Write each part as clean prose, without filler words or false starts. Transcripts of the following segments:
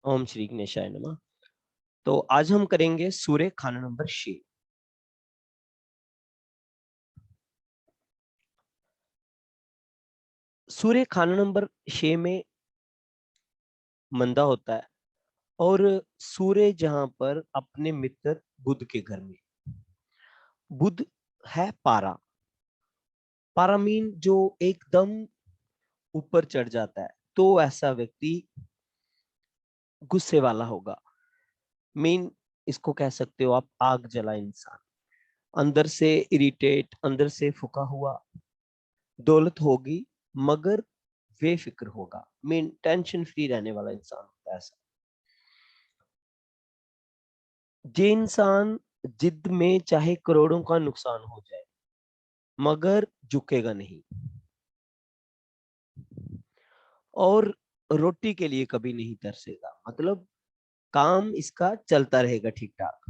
ओम श्री गणेशाय नमः। तो आज हम करेंगे सूर्य खाना नंबर 6। सूर्य खाना नंबर 6 में मंदा होता है और सूर्य जहां पर अपने मित्र बुध के घर में। बुध है पारा। पारा मीन जो एकदम ऊपर चढ़ जाता है, तो ऐसा व्यक्ति गुस्से वाला होगा। मीन इसको कह सकते हो आप आग जला इंसान, अंदर से इरिटेट, अंदर से फुका हुआ। दौलत होगी मगर बेफिक्र होगा। मीन टेंशन फ्री रहने वाला इंसान होता है ऐसा। जे इंसान जिद में चाहे करोड़ों का नुकसान हो जाए मगर झुकेगा नहीं, और रोटी के लिए कभी नहीं तरसेगा। मतलब काम इसका चलता रहेगा ठीक ठाक,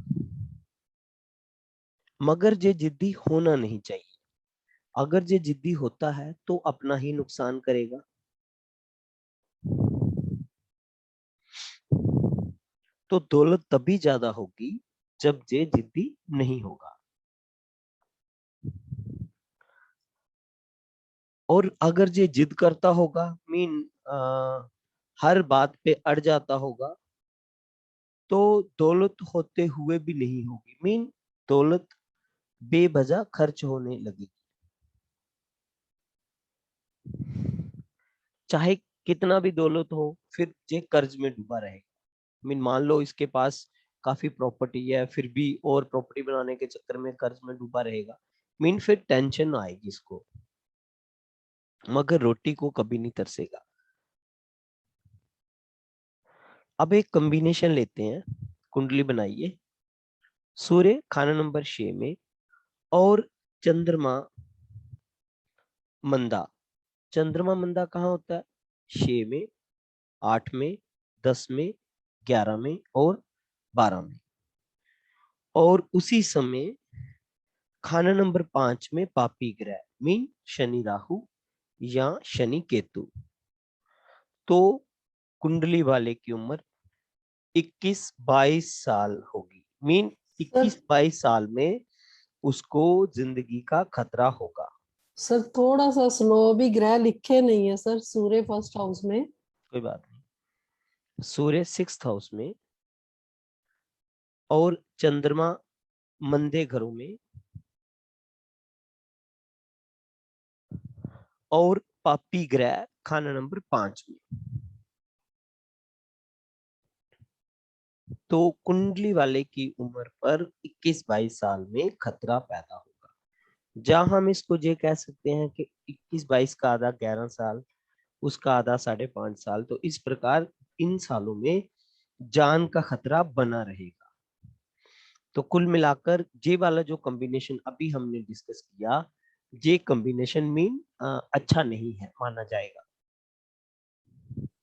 मगर जे जिद्दी होना नहीं चाहिए। अगर जे जिद्दी होता है तो अपना ही नुकसान करेगा। तो दौलत तभी ज्यादा होगी जब जे जिद्दी नहीं होगा। और अगर ये जिद करता होगा, मीन हर बात पे अड़ जाता होगा, तो दौलत होते हुए भी नहीं होगी। मीन दौलत बेवजह खर्च होने लगेगी। चाहे कितना भी दौलत हो, फिर ये कर्ज में डूबा रहेगा। मीन मान लो इसके पास काफी प्रॉपर्टी है, फिर भी और प्रॉपर्टी बनाने के चक्कर में कर्ज में डूबा रहेगा। मीन फिर टेंशन आएगी इसको, मगर रोटी को कभी नहीं तरसेगा। अब एक कॉम्बिनेशन लेते हैं। कुंडली बनाइए। सूर्य खाना नंबर 6 में और चंद्रमा मंदा। चंद्रमा मंदा कहाँ होता है? 6 में, 8 में, 10 में, 11 में और 12 में। और उसी समय खाना नंबर 5 में पापी ग्रह मीन शनि राहु या शनि केतु। तो कुंडली वाले की उम्र 21-22 साल होगी। मीन सर 21-22 साल में उसको जिंदगी का खतरा होगा। सर थोड़ा सा स्लो भी ग्रह लिखे नहीं है सर सूर्य फर्स्ट हाउस में। कोई बात नहीं। सूर्य 6th हाउस में और चंद्रमा मंदे घरों में और पापी ग्रह खाना नंबर 5 में। तो कुंडली वाले की उम्र पर 21-22 साल में खतरा पैदा होगा। जहां हम इसको ये कह सकते हैं कि 21-22 का आधा 11 साल, उसका आधा 5.5 साल। तो इस प्रकार इन सालों में जान का खतरा बना रहेगा। तो कुल मिलाकर ये वाला जो कॉम्बिनेशन अभी हमने डिस्कस किया, ये कॉम्बिनेशन मीन अच्छा नहीं है माना जाएगा।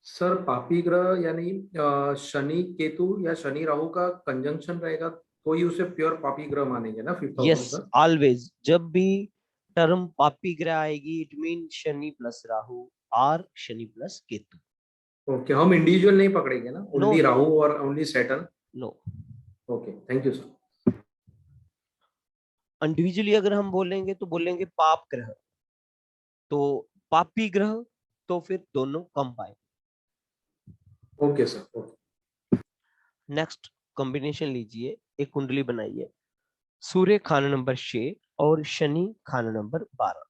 सर पापी ग्रह यानी शनि केतु या शनि राहु का कंजंक्शन रहेगा तो ही उसे प्योर पापी ग्रह मानेंगे ना फिफ्थ हाउस यस, में सर। ऑलवेज जब भी टर्म पापी ग्रह आएगी, it mean Shani plus Rahu और शनि प्लस केतु। ओके, हम इंडिविजुअल नहीं पकड़ेंगे ना, नो ओनली नो राहु और only Saturn. No. Okay, thank you sir. Individually अगर हम बोलेंगे तो बोलेंगे पाप ग्रह, तो पापी ग्रह, तो फिर दोनों कम पाए। Okay sir, okay. Next combination लीजिए। एक कुंडली बनाइए। सूर्य खाना नंबर 6 और शनि खाना नंबर 12।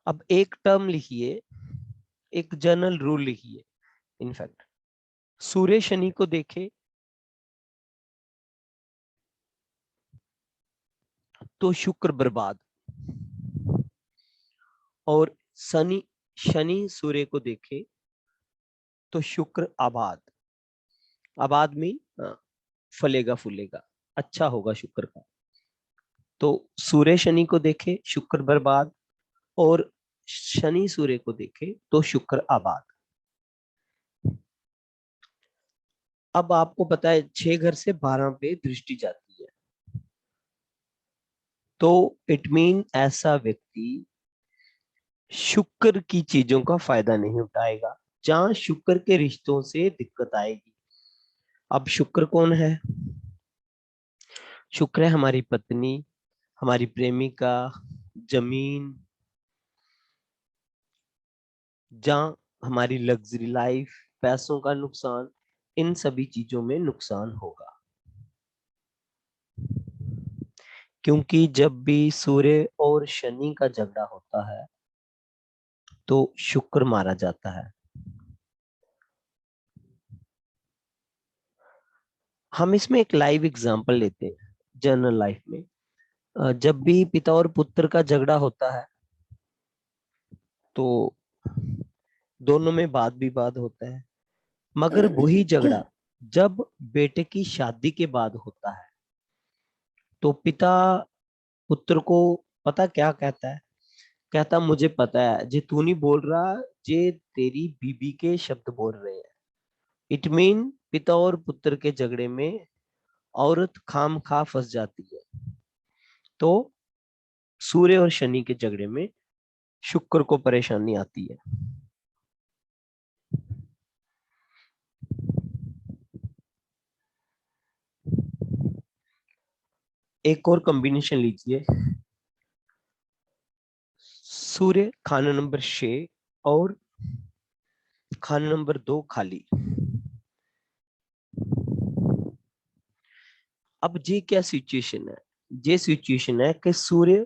अब एक टर्म लिखिए, एक जनरल रूल लिखिए। इनफैक्ट सूर्य शनि को देखे तो शुक्र बर्बाद, और शनि शनि सूर्य को देखे तो शुक्र आबाद। आबाद में फलेगा फूलेगा, अच्छा होगा शुक्र का। तो सूर्य शनि को देखे शुक्र बर्बाद, और शनि सूर्य को देखे तो शुक्र आबाद। अब आपको पता है 6 घर से 12 पे दृष्टि जाती है, तो इट मीन ऐसा व्यक्ति शुक्र की चीजों का फायदा नहीं उठाएगा, जहां शुक्र के रिश्तों से दिक्कत आएगी। अब शुक्र कौन है? शुक्र है हमारी पत्नी, हमारी प्रेमिका, जमीन, जहां हमारी लग्जरी लाइफ, पैसों का नुकसान, इन सभी चीजों में नुकसान होगा। क्योंकि जब भी सूर्य और शनि का झगड़ा होता है तो शुक्र मारा जाता है। हम इसमें एक लाइव एग्जांपल लेते हैं जनरल लाइफ में। जब भी पिता और पुत्र का झगड़ा होता है तो दोनों में वाद विवाद होता है, मगर वही झगड़ा जब बेटे की शादी के बाद होता है तो पिता पुत्र को पता क्या कहता है? कहता मुझे पता है जे तू नहीं बोल रहा, जे तेरी बीबी के शब्द बोल रहे हैं। इट मीन पिता और पुत्र के झगड़े में औरत खाम खा फंस जाती है। तो सूर्य और शनि के झगड़े में शुक्र को परेशानी आती है। एक और कॉम्बिनेशन लीजिए, सूर्य खाना नंबर 6 और खाना नंबर 2 खाली। अब ये क्या सिचुएशन है? ये सिचुएशन है कि सूर्य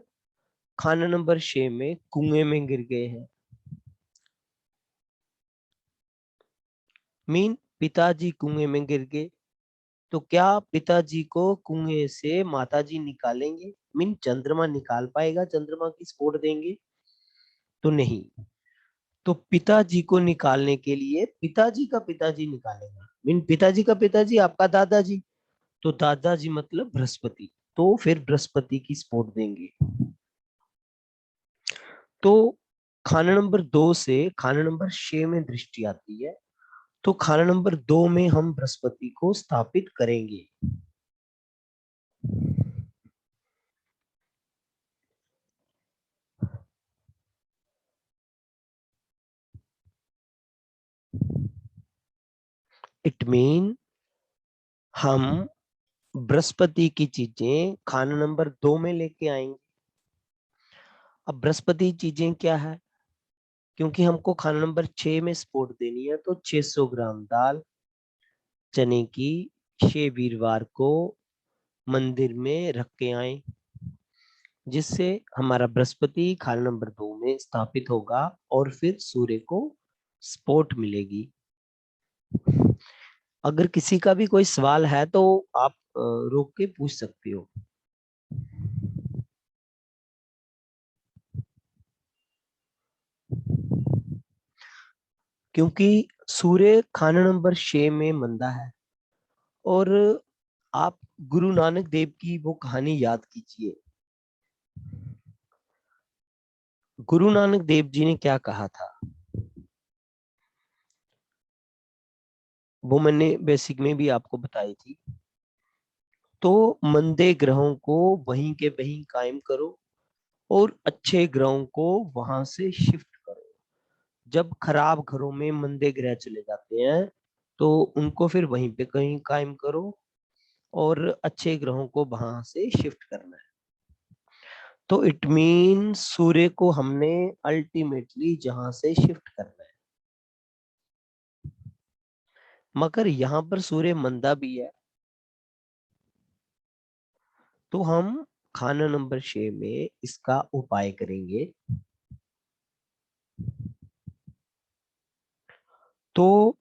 खाना नंबर 6 में कुएं में गिर गए हैं। मीन पिताजी कुएं में गिर गए, तो क्या पिताजी को कुएं से माताजी निकालेंगे? मीन चंद्रमा निकाल पाएगा, चंद्रमा की सपोर्ट देंगे? तो नहीं। तो पिताजी को निकालने के लिए पिताजी का पिताजी निकालेगा। मीन पिताजी का पिताजी आपका दादाजी, तो दादाजी मतलब बृहस्पति, तो फिर बृहस्पति की सपोर्ट देंगे। तो खाना नंबर 2 से खाना नंबर 6 में दृष्टि आती है, तो खाना नंबर 2 में हम बृहस्पति को स्थापित करेंगे। इट मीन हम बृहस्पति की चीजें खाना नंबर 2 में लेके आएंगे। अब बृहस्पति चीजें क्या है? क्योंकि हमको खाना नंबर 6 में सपोर्ट देनी है, तो 600 ग्राम दाल चने की 6 वीरवार को मंदिर में रख के आए, जिससे हमारा बृहस्पति खाना नंबर 2 में स्थापित होगा और फिर सूर्य को सपोर्ट मिलेगी। अगर किसी का भी कोई सवाल है तो आप रोक के पूछ सकते हो। क्योंकि सूर्य खाना नंबर 6 में मंदा है। और आप गुरु नानक देव की वो कहानी याद कीजिए। गुरु नानक देव जी ने क्या कहा था, वो मैंने बेसिक में भी आपको बताई थी। तो मंदे ग्रहों को वहीं के वहीं कायम करो और अच्छे ग्रहों को वहां से शिफ्ट करो। जब खराब घरों में मंदे ग्रह चले जाते हैं तो उनको फिर वहीं पे कहीं कायम करो और अच्छे ग्रहों को वहां से शिफ्ट करना है। तो इट मीन सूर्य को हमने अल्टीमेटली जहां से शिफ्ट करना है। मगर यहाँ पर सूर्य मंदा भी है, तो हम खाना नंबर 6 में इसका उपाय करेंगे। तो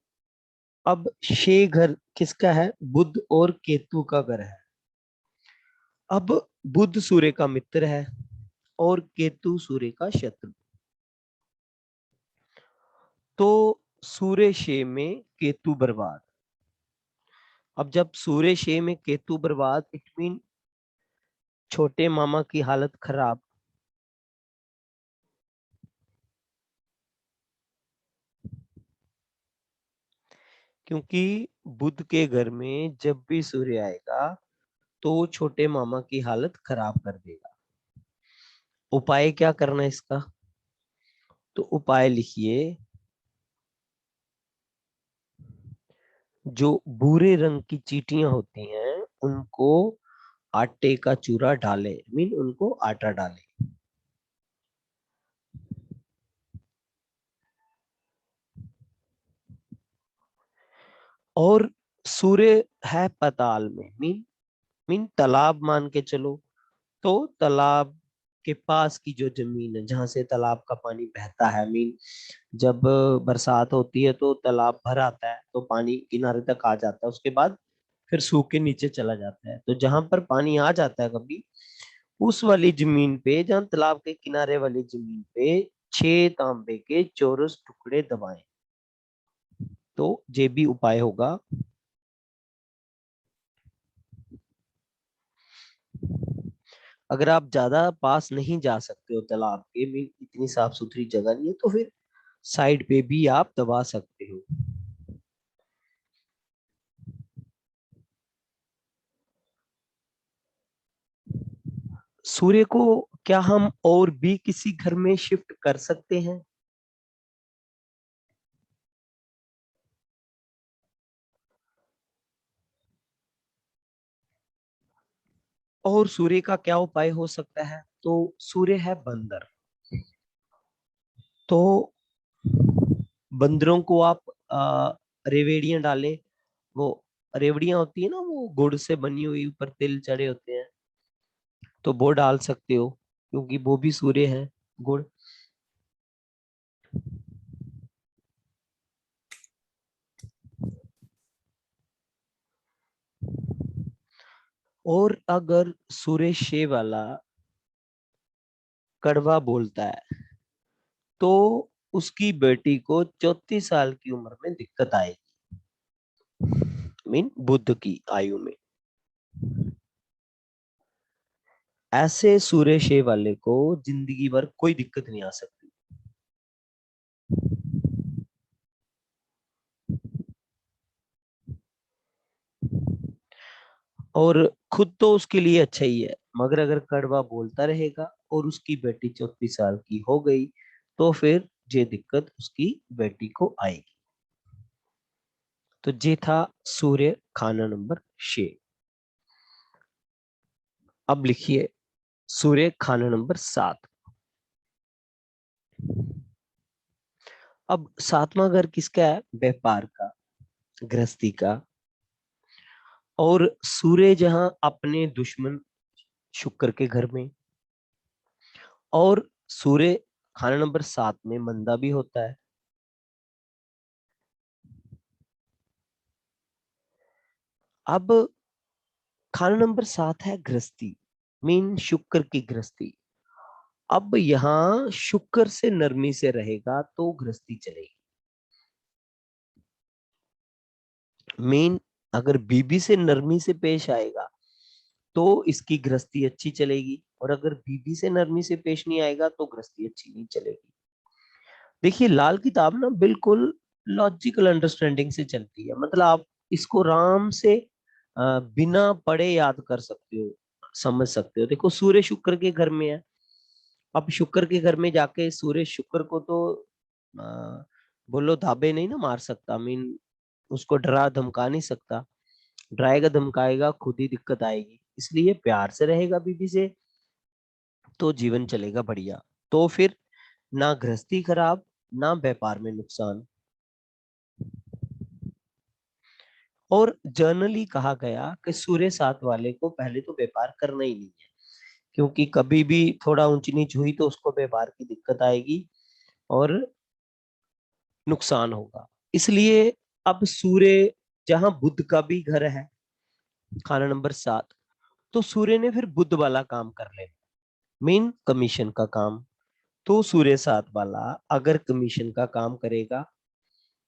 अब 6 घर किसका है? बुध और केतु का घर है। अब बुध सूर्य का मित्र है और केतु सूर्य का शत्रु। तो सूर्य 6 में केतु बर्बाद। अब जब सूर्य 6 में केतु बर्बाद, इट मीन छोटे मामा की हालत खराब। क्योंकि बुध के घर में जब भी सूर्य आएगा तो छोटे मामा की हालत खराब कर देगा। उपाय क्या करना है इसका? तो उपाय लिखिए, जो भूरे रंग की चींटियां होती हैं उनको आटे का चूरा डाले, मीन उनको आटा डाले। और सूर्य है पाताल में, मीन तालाब मान के चलो। तो तालाब के पास की जो जमीन है जहां से तालाब का पानी बहता है, मीन जब बरसात होती है तो तालाब भर आता है तो पानी किनारे तक आ जाता है, उसके बाद फिर सूख के नीचे चला जाता है। तो जहां पर पानी आ जाता है कभी, उस वाली जमीन पे, जहां तालाब के किनारे वाली जमीन पे 6 तांबे के चौरस टुकड़े दबाएं। तो ये भी उपाय होगा। अगर आप ज्यादा पास नहीं जा सकते हो तालाब के, भी इतनी साफ सुथरी जगह नहीं है, तो फिर साइड पे भी आप दबा सकते हो। सूर्य को क्या हम और भी किसी घर में शिफ्ट कर सकते हैं? और सूर्य का क्या उपाय हो सकता है? तो सूर्य है बंदर। तो बंदरों को आप रेवड़ियां डाले। वो रेवड़ियां होती है ना, वो गुड़ से बनी हुई, ऊपर तिल चढ़े होते हैं, तो वो डाल सकते हो, क्योंकि वो भी सूर्य है, गुड़। और अगर सूर्य शे वाला कड़वा बोलता है, तो उसकी बेटी को 34 साल की उम्र में दिक्कत आएगी, मीन बुद्ध की आयु में। ऐसे सूर्य शे वाले को जिंदगी भर कोई दिक्कत नहीं आ सकती। और खुद तो उसके लिए अच्छा ही है, मगर अगर कड़वा बोलता रहेगा और उसकी बेटी 34 साल की हो गई, तो फिर ये दिक्कत उसकी बेटी को आएगी। तो ये था सूर्य खाना नंबर 6। अब लिखिए सूर्य खाना नंबर 7। अब 7वां घर किसका है? व्यापार का, गृहस्थी का। और सूर्य जहां अपने दुश्मन शुक्र के घर में, और सूर्य खाना नंबर 7 में मंदा भी होता है। अब खाना नंबर 7 है गृहस्थी, मीन शुक्र की गृहस्थी। अब यहाँ शुक्र से नरमी से रहेगा तो गृहस्थी चलेगी। मीन अगर बीबी से नरमी से पेश आएगा तो इसकी गृहस्थी अच्छी चलेगी, और अगर बीबी से नरमी से पेश नहीं आएगा तो गृहस्थी अच्छी नहीं चलेगी। देखिए लाल किताब ना बिल्कुल लॉजिकल अंडरस्टैंडिंग से चलती है, मतलब आप इसको आराम से बिना पढ़े याद कर सकते हो, समझ सकते हो। देखो सूर्य शुक्र के घर में है, अब शुक्र के घर में जाके सूर्य शुक्र को तो आ, बोलो धाबे नहीं ना मार सकता, मीन उसको डरा धमका नहीं सकता। डराएगा धमकाएगा खुद ही दिक्कत आएगी, इसलिए प्यार से रहेगा बीबी से तो जीवन चलेगा बढ़िया। तो फिर ना गृहस्थी खराब, ना व्यापार में नुकसान। और जर्नली कहा गया कि सूर्य 7 वाले को पहले तो व्यापार करना ही नहीं है, क्योंकि कभी भी थोड़ा ऊंच नीच हुई तो उसको व्यापार की दिक्कत आएगी और नुकसान होगा। इसलिए अब सूर्य जहां बुध का भी घर है, खाना नंबर 7, तो सूर्य ने फिर बुध वाला काम कर लेना, मेन कमीशन का काम। तो सूर्य 7 वाला अगर कमीशन का काम करेगा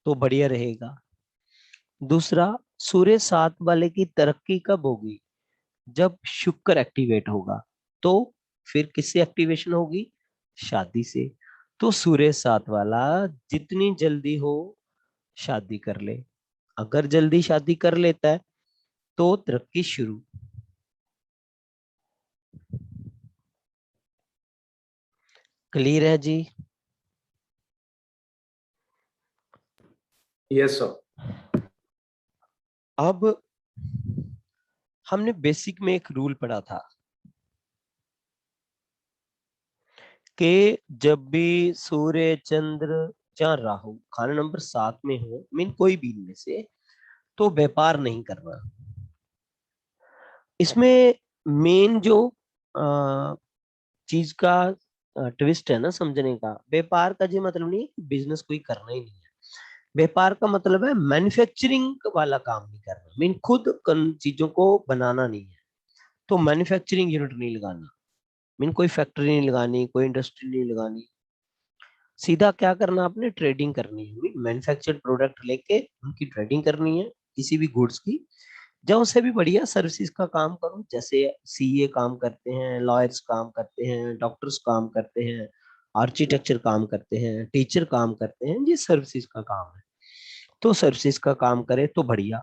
तो बढ़िया रहेगा। दूसरा, सूर्य 7 वाले की तरक्की कब होगी? जब शुक्र एक्टिवेट होगा। तो फिर किससे एक्टिवेशन होगी? शादी से। तो सूर्य 7 वाला जितनी जल्दी हो शादी कर ले। अगर जल्दी शादी कर लेता है तो तरक्की शुरू। क्लियर है जी? Yes sir. अब हमने बेसिक में एक रूल पढ़ा था कि जब भी सूर्य, चंद्र या राहु खाना नंबर 7 में हो, मीन कोई भी इनमें से, तो व्यापार नहीं करना। इसमें मेन जो चीज का ट्विस्ट है ना समझने का, व्यापार का जो मतलब नहीं है बिजनेस कोई करना ही नहीं है। व्यापार का मतलब है मैन्युफैक्चरिंग वाला काम नहीं करना, मीन खुद चीजों को बनाना नहीं है। तो मैन्युफैक्चरिंग यूनिट नहीं लगाना, मीन कोई फैक्ट्री नहीं लगानी, कोई इंडस्ट्री नहीं लगानी। सीधा क्या करना, आपने ट्रेडिंग करनी है, मैन्युफैक्चर्ड प्रोडक्ट लेके उनकी ट्रेडिंग करनी है किसी भी गुड्स की। जब उससे भी बढ़िया सर्विसेज का काम करो, जैसे सीए काम करते हैं, लॉयर्स काम करते हैं, डॉक्टर्स काम करते हैं, आर्किटेक्चर काम करते हैं, टीचर काम करते हैं, ये सर्विसेज का काम है। तो सर्विसेज का काम करे तो बढ़िया।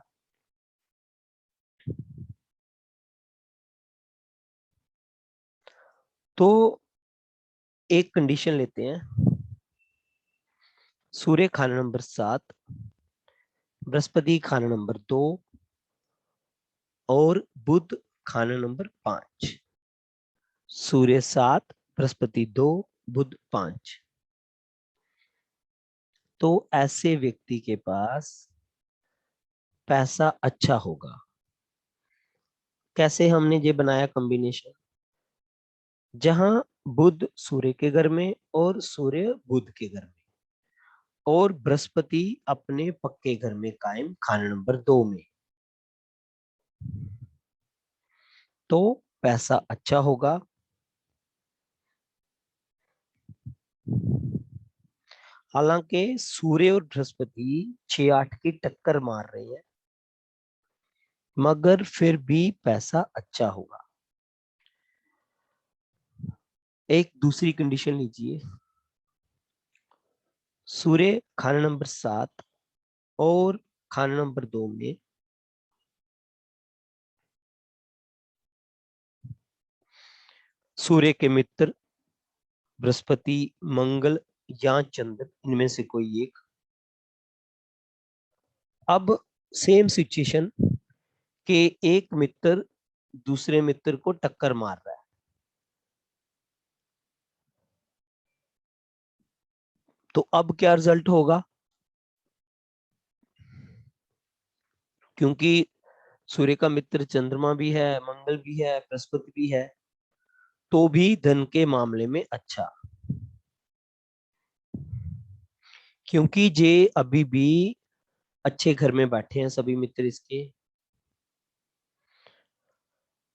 तो एक कंडीशन लेते हैं, सूर्य खाना नंबर 7, बृहस्पति खाना नंबर 2 और बुध खाना नंबर 5। सूर्य 7, बृहस्पति 2, बुध 5। तो ऐसे व्यक्ति के पास पैसा अच्छा होगा। कैसे हमने ये बनाया कॉम्बिनेशन, जहां बुध सूर्य के घर में और सूर्य बुध के घर में और बृहस्पति अपने पक्के घर में कायम खाना नंबर 2 में, तो पैसा अच्छा होगा। हालांकि सूर्य और बृहस्पति 6-8 की टक्कर मार रहे हैं, मगर फिर भी पैसा अच्छा होगा। एक दूसरी कंडीशन लीजिए, सूर्य खाना नंबर 7 और खाना नंबर 2 में सूर्य के मित्र बृहस्पति, मंगल या चंद्र, इनमें से कोई एक। अब सेम सिचुएशन के एक मित्र दूसरे मित्र को टक्कर मार रहा है, तो अब क्या रिजल्ट होगा, क्योंकि सूर्य का मित्र चंद्रमा भी है, मंगल भी है, बृहस्पति भी है, तो भी धन के मामले में अच्छा, क्योंकि जे अभी भी अच्छे घर में बैठे हैं सभी मित्र इसके।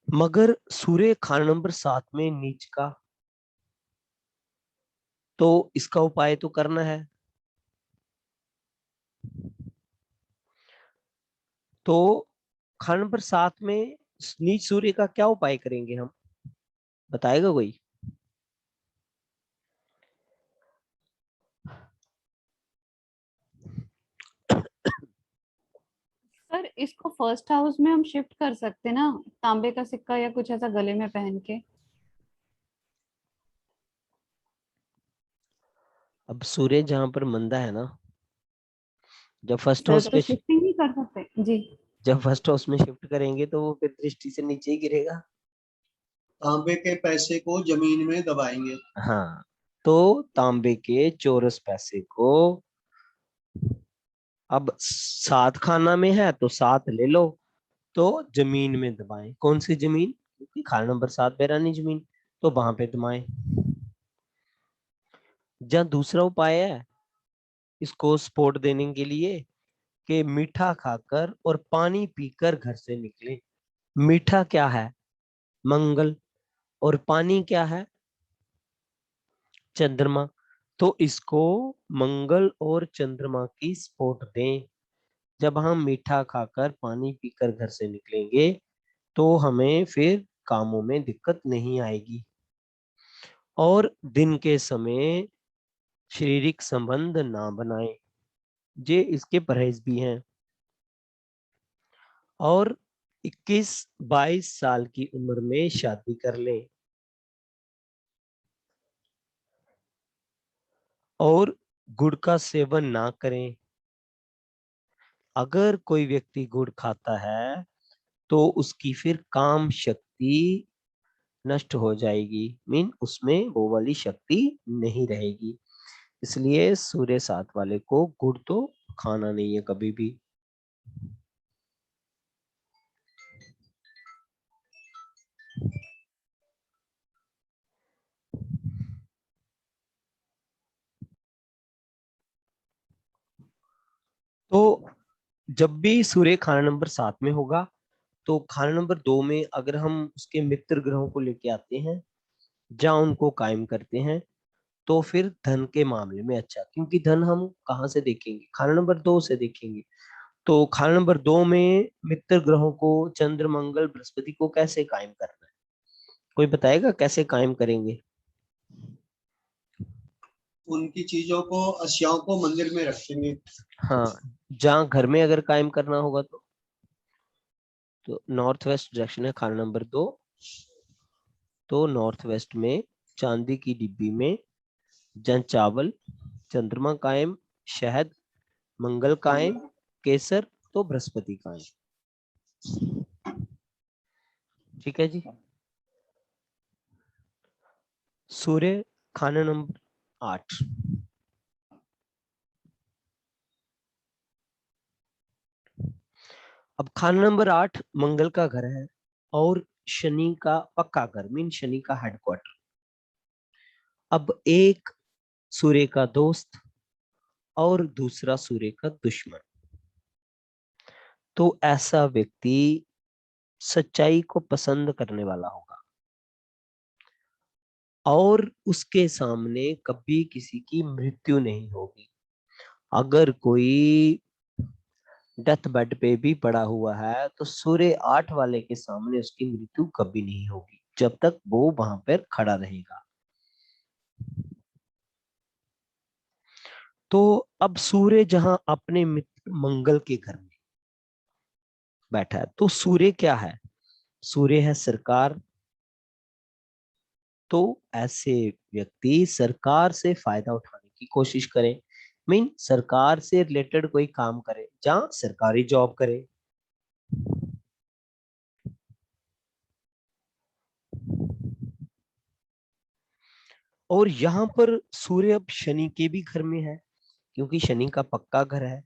मगर सूर्य खाना नंबर 7 में नीच का, तो इसका उपाय तो करना है। तो खाना नंबर 7 में नीच सूर्य का क्या उपाय करेंगे हम, बताएगा कोई? सर इसको फर्स्ट हाउस में हम शिफ्ट कर सकते ना, तांबे का सिक्का या कुछ ऐसा गले में पहन के। अब सूर्य जहां पर मंदा है ना, जब फर्स्ट सर हाउस तो पे शिफ्टिंग नहीं कर सकते जी। जब फर्स्ट हाउस में शिफ्ट करेंगे तो वो फिर दृष्टि से नीचे ही गिरेगा। तांबे के पैसे को जमीन में दबाएंगे। हाँ, तो तांबे के चौरस पैसे को, अब 7 खाना में है तो 7 ले लो, तो जमीन में दबाएं। कौन सी जमीन, क्योंकि खाना नंबर 7 बैरानी जमीन, तो वहां पे दबाएं। जहाँ दूसरा उपाय है इसको सपोर्ट देने के लिए, कि मीठा खाकर और पानी पीकर घर से निकले। मीठा क्या है, मंगल, और पानी क्या है, चंद्रमा। तो इसको मंगल और चंद्रमा की सपोर्ट दें। जब हम मीठा खाकर पानी पीकर घर से निकलेंगे तो हमें फिर कामों में दिक्कत नहीं आएगी। और दिन के समय शारीरिक संबंध ना बनाएं, ये इसके परहेज भी हैं। और 21-22 साल की उम्र में शादी कर लें, और गुड़ का सेवन ना करें। अगर कोई व्यक्ति गुड़ खाता है तो उसकी फिर काम शक्ति नष्ट हो जाएगी, मीन उसमें वो वाली शक्ति नहीं रहेगी। इसलिए सूर्य साथ वाले को गुड़ तो खाना नहीं है कभी भी। तो जब भी सूर्य खाना नंबर 7 में होगा तो खाना नंबर 2 में अगर हम उसके मित्र ग्रहों को लेके आते हैं, जहां उनको कायम करते हैं, तो फिर धन के मामले में अच्छा, क्योंकि धन हम कहाँ से देखेंगे, खाना नंबर 2 से देखेंगे। तो खाना नंबर 2 में मित्र ग्रहों को चंद्र मंगल बृहस्पति को कैसे कायम करना है, कोई बताएगा कैसे कायम करेंगे? उनकी चीजों को, अशियाओं को मंदिर में रखेंगे। हाँ, जहाँ घर में अगर कायम करना होगा तो नॉर्थ वेस्ट डायरेक्शन है खाना नंबर 2। तो नॉर्थ वेस्ट में चांदी की डिब्बी में जन चावल, चंद्रमा कायम, शहद, मंगल कायम, केसर, तो बृहस्पति कायम। ठीक है जी। सूर्य खाना नंबर 8। अब खाना नंबर 8 मंगल का घर है और शनि का पक्का घर, मीन शनि का हेडक्वार्टर। अब एक सूर्य का दोस्त और दूसरा सूर्य का दुश्मन। तो ऐसा व्यक्ति सच्चाई को पसंद करने वाला होगा और उसके सामने कभी किसी की मृत्यु नहीं होगी। अगर कोई डेथ बेड पे भी पड़ा हुआ है तो सूर्य 8 वाले के सामने उसकी मृत्यु कभी नहीं होगी जब तक वो वहां पर खड़ा रहेगा। तो अब सूर्य जहां अपने मित्र मंगल के घर में बैठा है, तो सूर्य क्या है? सूर्य है सरकार। तो ऐसे व्यक्ति सरकार से फायदा उठाने की कोशिश करें, मीन सरकार से रिलेटेड कोई काम करे, जहां सरकारी जॉब करे। और यहाँ पर सूर्य अब शनि के भी घर में है, क्योंकि शनि का पक्का घर है।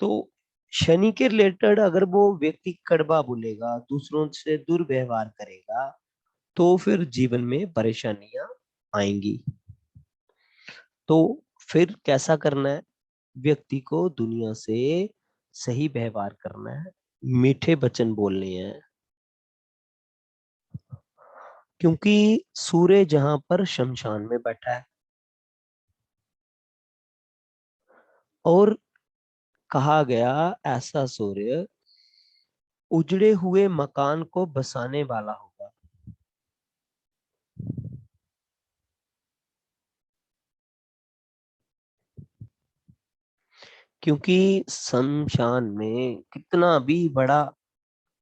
तो शनि के रिलेटेड अगर वो व्यक्ति कड़वा बोलेगा, दूसरों से दुर्व्यवहार करेगा, तो फिर जीवन में परेशानियां आएंगी। तो फिर कैसा करना है? व्यक्ति को दुनिया से सही व्यवहार करना है, मीठे वचन बोलने हैं, क्योंकि सूर्य जहां पर शमशान में बैठा है। और कहा गया ऐसा सूर्य उजड़े हुए मकान को बसाने वाला होगा। क्योंकि शमशान में कितना भी बड़ा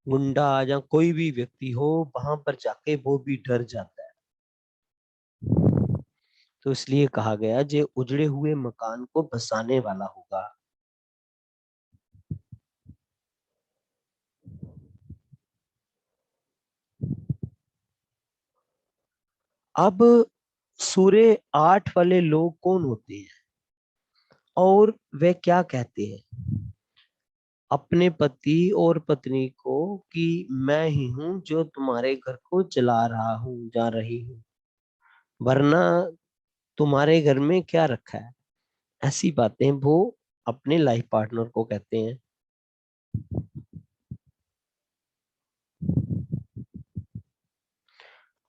गुंडा या कोई भी व्यक्ति हो, वहां पर जाके वो भी डर जाता है। तो इसलिए कहा गया जे उजड़े हुए मकान को बसाने वाला होगा। अब सूर्य 8 वाले लोग कौन होते हैं और वे क्या कहते हैं अपने पति और पत्नी को कि मैं ही हूं जो तुम्हारे घर को चला रहा हूं, जा रही हूं, वरना तुम्हारे घर में क्या रखा है। ऐसी बातें वो अपने लाइफ पार्टनर को कहते हैं।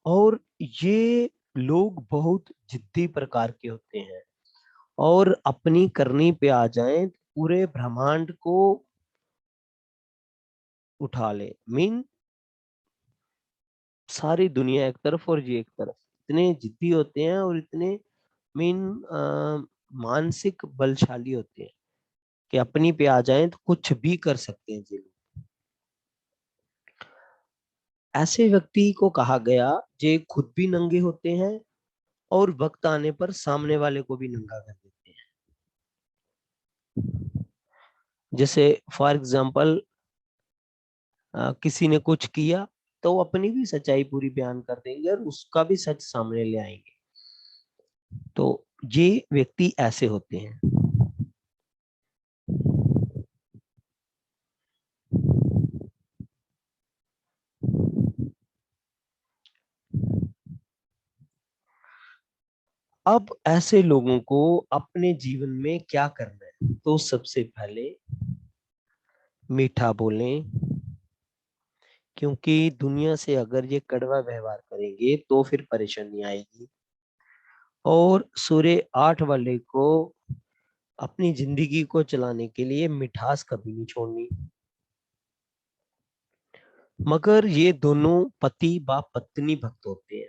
और ये लोग बहुत जिद्दी प्रकार के होते हैं और अपनी करनी पे आ जाएं तो पूरे ब्रह्मांड को उठा ले, मीन सारी दुनिया एक तरफ और ये एक तरफ। इतने जिद्दी होते हैं और इतने मीन मानसिक बलशाली होते हैं कि अपनी पे आ जाएं तो कुछ भी कर सकते हैं ये लोग। ऐसे व्यक्ति को कहा गया जे खुद भी नंगे होते हैं और वक्त आने पर सामने वाले को भी नंगा कर देते हैं। जैसे फॉर एग्जाम्पल किसी ने कुछ किया तो वो अपनी भी सच्चाई पूरी बयान कर देंगे और उसका भी सच सामने ले आएंगे। तो ये व्यक्ति ऐसे होते हैं। अब ऐसे लोगों को अपने जीवन में क्या करना है? तो सबसे पहले मीठा बोलें, क्योंकि दुनिया से अगर ये कड़वा व्यवहार करेंगे तो फिर परेशानी आएगी। और सूर्य 8 वाले को अपनी जिंदगी को चलाने के लिए मिठास कभी नहीं छोड़नी। मगर ये दोनों पति व पत्नी भक्त होते हैं,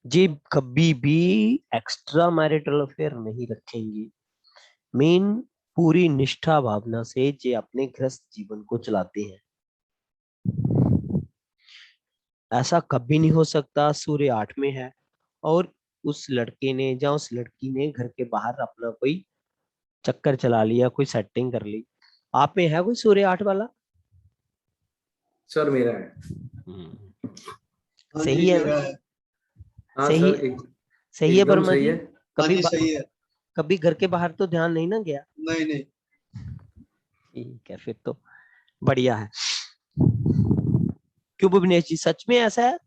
ये कभी भी एक्स्ट्रा मैरिटल अफेयर नहीं रखेंगे। मेन पूरी निष्ठा भावना से ये अपने गृहस्थ जीवन को चलाते हैं। ऐसा कभी नहीं हो सकता सूर्य 8 में है और उस लड़के ने या उस लड़की ने घर के बाहर अपना कोई चक्कर चला लिया, कोई सेटिंग कर ली। आप में है कोई सूर्य 8 वाला? सर मेरा है। हाँ सही जी, है मेरा ना? है। हाँ सही सर, सही है एकदम वर्मा सही जी। है। हाँ कभी जी, सही है। कभी घर के बाहर तो ध्यान नहीं ना गया? नहीं नहीं। ठीक है, फिर तो बढ़िया है। क्यों भुवनेश जी, सच में ऐसा है?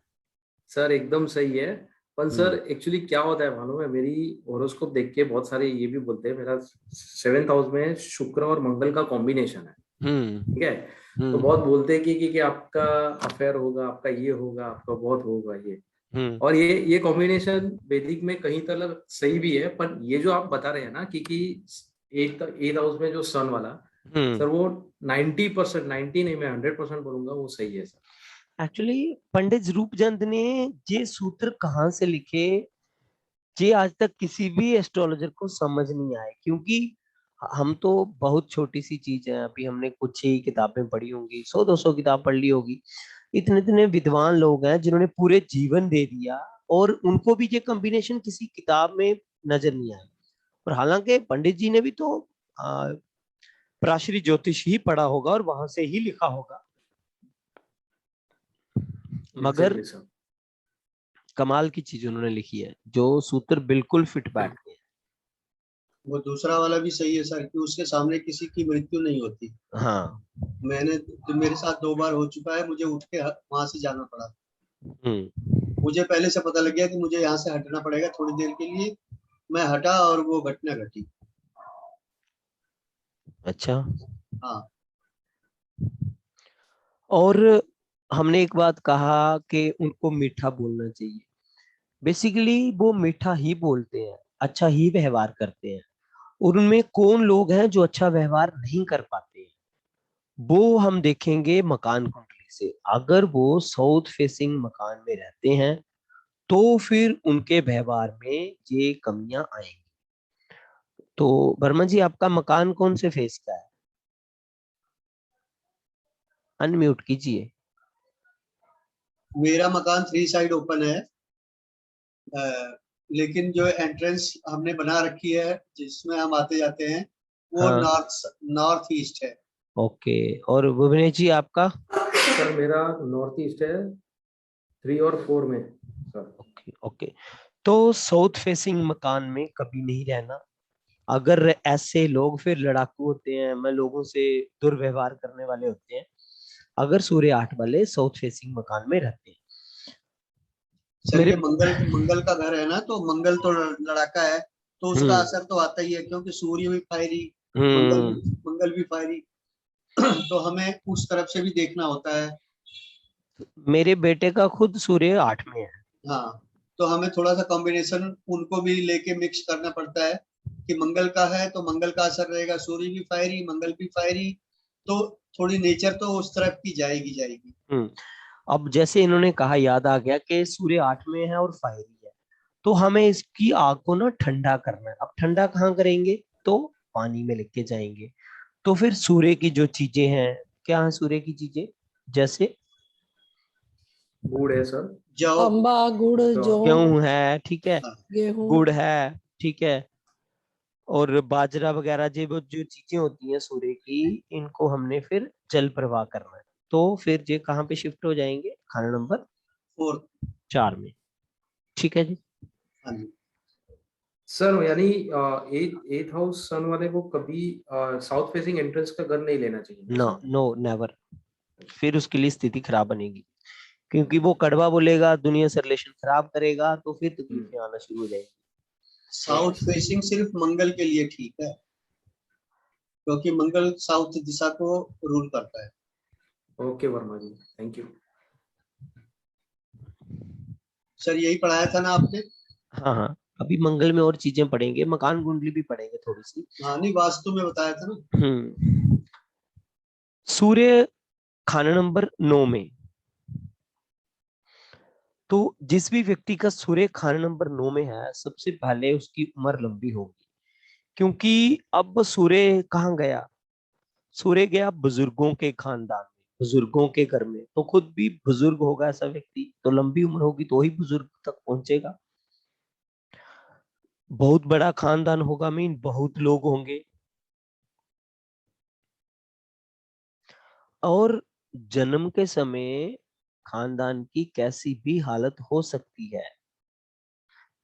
सर एकदम सही है। पर सर एक्चुअली क्या होता है मालूम है, मेरी हॉरोस्कोप देख के बहुत सारे ये भी बोलते हैं मेरा 7th हाउस में शुक्र और मंगल का कॉम्बिनेशन है। ठीक है, तो बहुत बोलते हैं कि आपका अफेयर होगा, आपका ये होगा, आपका बहुत होगा ये। और ये कॉम्बिनेशन वैदिक में कहीं तक सही भी है, पर ये जो आप बता रहे हैं ना कि 8th हाउस में जो सन वाला, सर वो 90%, 90 नहीं, मैं 100% बोलूंगा वो सही है सर। एक्चुअली पंडित रूपचंद ने ये सूत्र कहाँ से लिखे, ये आज तक किसी भी एस्ट्रोलॉजर को समझ नहीं आए। क्योंकि हम तो बहुत छोटी सी चीज है, अभी हमने कुछ ही किताबें पढ़ी होंगी, 100-200 किताब पढ़ ली होगी। इतने इतने विद्वान लोग हैं जिन्होंने पूरे जीवन दे दिया और उनको भी ये कॉम्बिनेशन किसी किताब में नजर नहीं आया। और हालांकि पंडित जी ने भी तो पराशरी ज्योतिष ही पढ़ा होगा और वहां से ही लिखा होगा। मगर Exactly, सर। कमाल की चीज उन्होंने लिखी है, जो सूत्र बिल्कुल फिट बैठते हैं। वो दूसरा वाला भी सही है सर कि उसके सामने किसी की मृत्यु नहीं होती। हाँ। मेरे साथ 2 बार हो चुका है, मुझे उठ के वहां से जाना पड़ा। हम्म। मुझे पहले से पता लग गया कि मुझे यहाँ से हटना पड़ेगा थोड़ी देर के लिए। मैं हटा और वो घटना घटी। अच्छा। हाँ। और हमने एक बात कहा कि उनको मीठा बोलना चाहिए। बेसिकली वो मीठा ही बोलते हैं, अच्छा ही व्यवहार करते हैं। और उनमें कौन लोग हैं जो अच्छा व्यवहार नहीं कर पाते हैं, वो हम देखेंगे मकान कुंडली से। अगर वो साउथ फेसिंग मकान में रहते हैं तो फिर उनके व्यवहार में ये कमियां आएंगी। तो वर्मा जी, आपका मकान कौन से फेस का है? अनम्यूट कीजिए। मेरा मकान 3 साइड ओपन है। लेकिन जो एंट्रेंस हमने बना रखी है जिसमें हम आते जाते हैं वो हाँ। नॉर्थ ईस्ट है। ओके। और भुवनेश जी, आपका? सर मेरा नॉर्थ ईस्ट है, 3 और 4 में सर। Okay okay. तो साउथ फेसिंग मकान में कभी नहीं रहना। अगर ऐसे लोग फिर लड़ाकू होते हैं, मैं लोगों से दुर्व्यवहार करने वाले होते हैं, अगर सूर्य 8 वाले साउथ फेसिंग मकान में रहते हैं। सर मेरे ये मंगल का घर है ना, तो मंगल तो लड़ाका है, तो उसका असर तो आता ही है क्योंकि सूर्य भी फायरी, मंगल भी फायरी। तो हमें उस तरफ से भी देखना होता है। मेरे बेटे का खुद सूर्य 8 में है। हाँ, तो हमें थोड़ा सा कॉम्बिनेशन उनको भी लेके मिक्स करना पड़ता है कि मंगल का है तो मंगल का असर रहेगा, सूर्य भी फायरी मंगल भी फायरी, तो थोड़ी नेचर तो उस तरफ की जाएगी। अब जैसे इन्होंने कहा, याद आ गया कि सूर्य 8 में है और फायरी है, तो हमें इसकी आग को ना ठंडा करना है। अब ठंडा कहाँ करेंगे? तो पानी में लेके जाएंगे। तो फिर सूर्य की जो चीजें हैं, क्या है सूर्य की चीजें? जैसे गुड़ है सर, जौ, तांबा, गुड़, जौ, गेहूं है, ठीक है, हाँ, गेहूं। गुड़ है, ठीक है, और बाजरा वगैरह जो जो चीजें होती हैं सूर्य की, इनको हमने फिर जल प्रवाह करना है। तो फिर ये कहाँ पे शिफ्ट हो जाएंगे? खाना नंबर 4 में। ठीक है जी। हाँ जी। सर यानी एथ हाउस सन वाले को कभी साउथ फेसिंग एंट्रेंस का घर नहीं लेना चाहिए नो सर? No never. फिर उसके लिए स्थिति खराब बनेगी, क्योंकि वो कड़वा बोलेगा, दुनिया से रिलेशन खराब करेगा, तो फिर तकलीफें आना शुरू हो जाएगी। साउथ फेसिंग सिर्फ मंगल के लिए ठीक है, क्योंकि मंगल साउथ दिशा को रूल करता है। Okay Verma ji, thank you. Sir यही पढ़ाया था ना आपने? हाँ हाँ, अभी मंगल में और चीजें पढ़ेंगे, मकान कुंडली भी पढ़ेंगे थोड़ी सी। हाँ नहीं, वास्तु में बताया था ना। सूर्य खाना नंबर 9 में, तो जिस भी व्यक्ति का सूर्य खाना नंबर 9 में है, सबसे पहले उसकी उम्र लंबी होगी। क्योंकि अब सूर्य कहाँ गया? सूर्य गया बुजुर्गों के खानदान में, बुजुर्गों के घर में। तो खुद भी बुजुर्ग होगा ऐसा व्यक्ति, तो लंबी उम्र होगी तो ही बुजुर्ग तक पहुंचेगा। बहुत बड़ा खानदान होगा, मीन बहुत लोग होंगे। और जन्म के समय खानदान की कैसी भी हालत हो सकती है,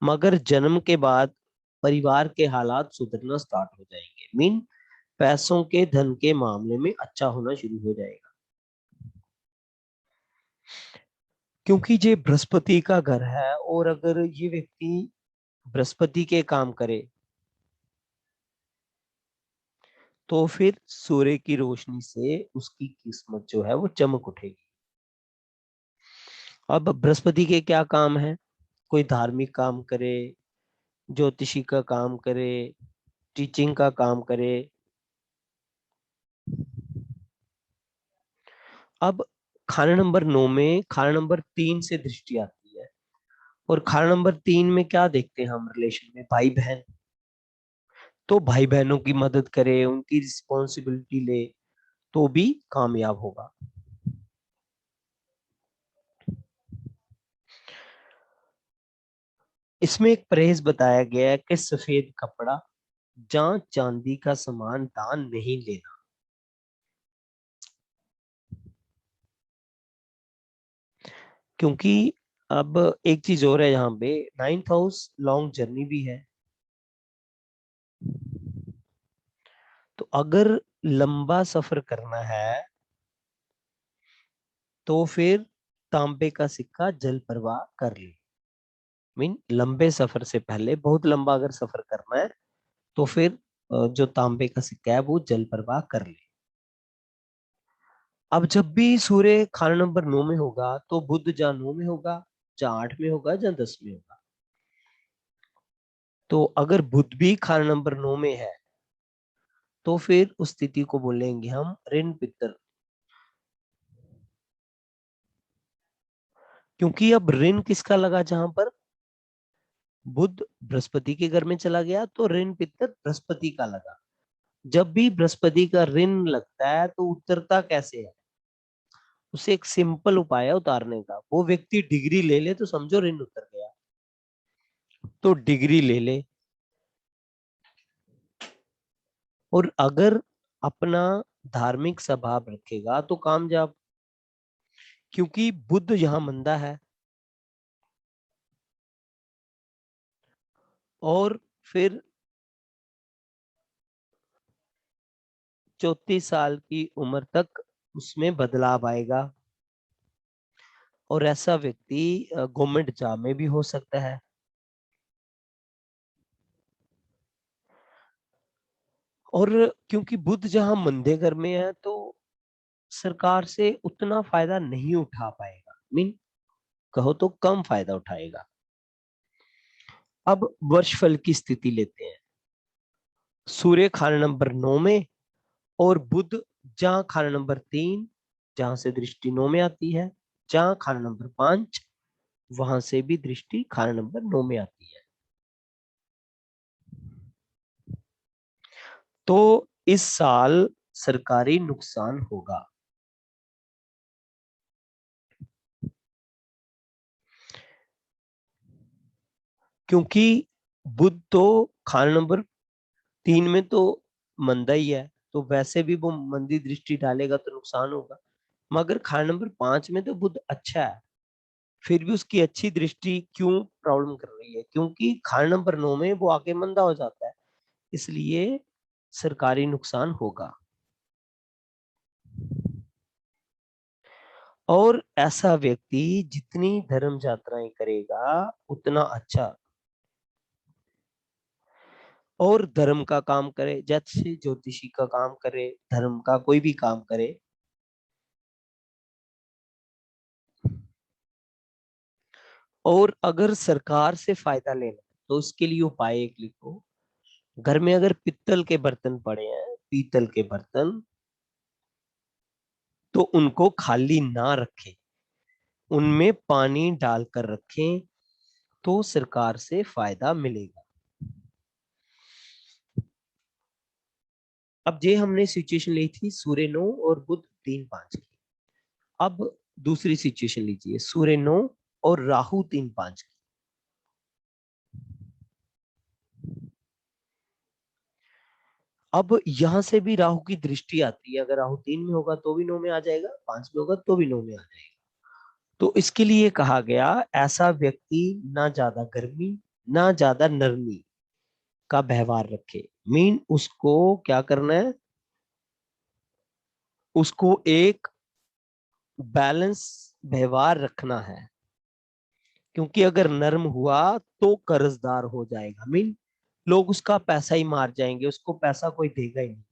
मगर जन्म के बाद परिवार के हालात सुधरना स्टार्ट हो जाएंगे। मीन पैसों के, धन के मामले में अच्छा होना शुरू हो जाएगा। क्योंकि ये बृहस्पति का घर है, और अगर ये व्यक्ति बृहस्पति के काम करे तो फिर सूर्य की रोशनी से उसकी किस्मत जो है वो चमक उठेगी। अब बृहस्पति के क्या काम है? कोई धार्मिक काम करे, ज्योतिषी का काम करे, टीचिंग का काम करे। अब खाना नंबर 9 में खाना नंबर 3 से दृष्टि आती है, और खाना नंबर 3 में क्या देखते हैं हम रिलेशन में? भाई बहन। तो भाई बहनों की मदद करे, उनकी रिस्पॉन्सिबिलिटी ले, तो भी कामयाब होगा। इसमें एक परहेज बताया गया है कि सफेद कपड़ा जहां चांदी का सामान दान नहीं लेना। क्योंकि अब एक चीज और है, यहाँ पे 9th हाउस लॉन्ग जर्नी भी है। तो अगर लंबा सफर करना है तो फिर तांबे का सिक्का जल प्रवाह कर ले। मीन लंबे सफर से पहले, बहुत लंबा अगर सफर करना है तो फिर जो तांबे का सिक्का है वो जल प्रवाह कर ले। अब जब भी सूर्य खाना नंबर 9 में होगा, तो बुध जहाँ 9 में होगा, जहाँ 8 में होगा, जहाँ 10 में होगा। तो अगर बुध भी खाना नंबर 9 में है, तो फिर उस स्थिति को बोलेंगे हम ऋण पितर। क्योंकि अब ऋण किसका लगा? जहां पर बुध बृहस्पति के घर में चला गया, तो ऋण पितर बृहस्पति का लगा। जब भी बृहस्पति का ऋण लगता है तो उतरता कैसे है? उसे एक सिंपल उपाय है उतारने का। वो व्यक्ति डिग्री ले ले तो समझो ऋण उतर गया। तो डिग्री ले ले, और अगर अपना धार्मिक स्वभाव रखेगा तो कामयाब। क्योंकि बुध यहाँ मंदा है, और फिर 34 साल की उम्र तक उसमें बदलाव आएगा, और ऐसा व्यक्ति गवर्नमेंट जॉब में भी हो सकता है। और क्योंकि बुध जहां मंदे घर में है, तो सरकार से उतना फायदा नहीं उठा पाएगा। मीन कहो तो कम फायदा उठाएगा। अब वर्षफल की स्थिति लेते हैं। सूर्य खाना नंबर 9 में, और बुध जहां खाना नंबर 3, जहां से दृष्टि 9 में आती है, जहां खाना नंबर 5, वहां से भी दृष्टि खाना नंबर 9 में आती है। तो इस साल सरकारी नुकसान होगा। क्योंकि बुध तो खाना नंबर 3 में तो मंदा ही है, तो वैसे भी वो मंदी दृष्टि डालेगा तो नुकसान होगा। मगर खाना नंबर 5 में तो बुध अच्छा है, फिर भी उसकी अच्छी दृष्टि क्यों प्रॉब्लम कर रही है? क्योंकि खाना नंबर 9 में वो आके मंदा हो जाता है, इसलिए सरकारी नुकसान होगा। और ऐसा व्यक्ति जितनी धर्म यात्राएं करेगा उतना अच्छा, और धर्म का काम करे, जैसे ज्योतिषी का काम करे, धर्म का कोई भी काम करे, और अगर सरकार से फायदा लेना तो उसके लिए उपाय एक लिखो। घर में अगर पित्तल के बर्तन पड़े हैं, पीतल के बर्तन, तो उनको खाली ना रखें, उनमें पानी डालकर रखें, तो सरकार से फायदा मिलेगा। अब ये हमने सिचुएशन ली थी सूर्य 9 और बुध 3-5 की। अब दूसरी सिचुएशन लीजिए, सूर्य 9 और राहु 3-5 की। अब यहां से भी राहु की दृष्टि आती है, अगर राहु 3 में होगा तो भी 9 में आ जाएगा, 5 में होगा तो भी 9 में आ जाएगा। तो इसके लिए कहा गया, ऐसा व्यक्ति ना ज्यादा गर्मी ना ज्यादा नरमी का व्यवहार रखे। मीन उसको क्या करना है, उसको एक बैलेंस व्यवहार रखना है, क्योंकि अगर नर्म हुआ तो कर्जदार हो जाएगा। मीन लोग उसका पैसा ही मार जाएंगे, उसको पैसा कोई देगा ही नहीं।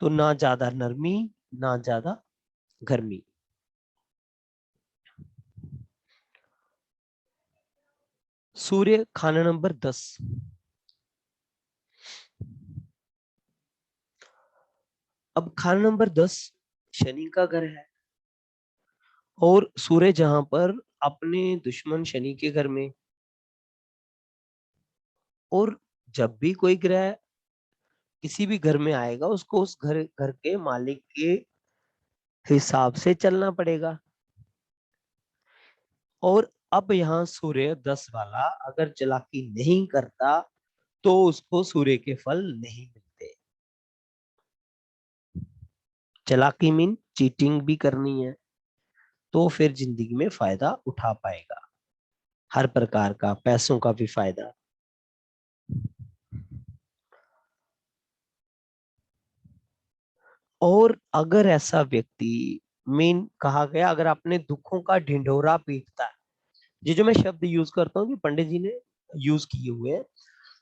तो ना ज्यादा नरमी ना ज्यादा गर्मी। सूर्य खाना नंबर 10। अब खाना नंबर 10 शनि का घर है, और सूर्य जहां पर अपने दुश्मन शनि के घर में। और जब भी कोई ग्रह किसी भी घर में आएगा, उसको उस घर घर के मालिक के हिसाब से चलना पड़ेगा। और अब यहाँ सूर्य 10 वाला अगर चालाकी नहीं करता तो उसको सूर्य के फल नहीं मिलते। चालाकी मीन चीटिंग भी करनी है, तो फिर जिंदगी में फायदा उठा पाएगा, हर प्रकार का, पैसों का भी फायदा। और अगर ऐसा व्यक्ति, मीन कहा गया, अगर अपने दुखों का ढिंढोरा पीटता है, ये जो मैं शब्द यूज करता हूँ कि पंडित जी ने यूज किए हुए हैं,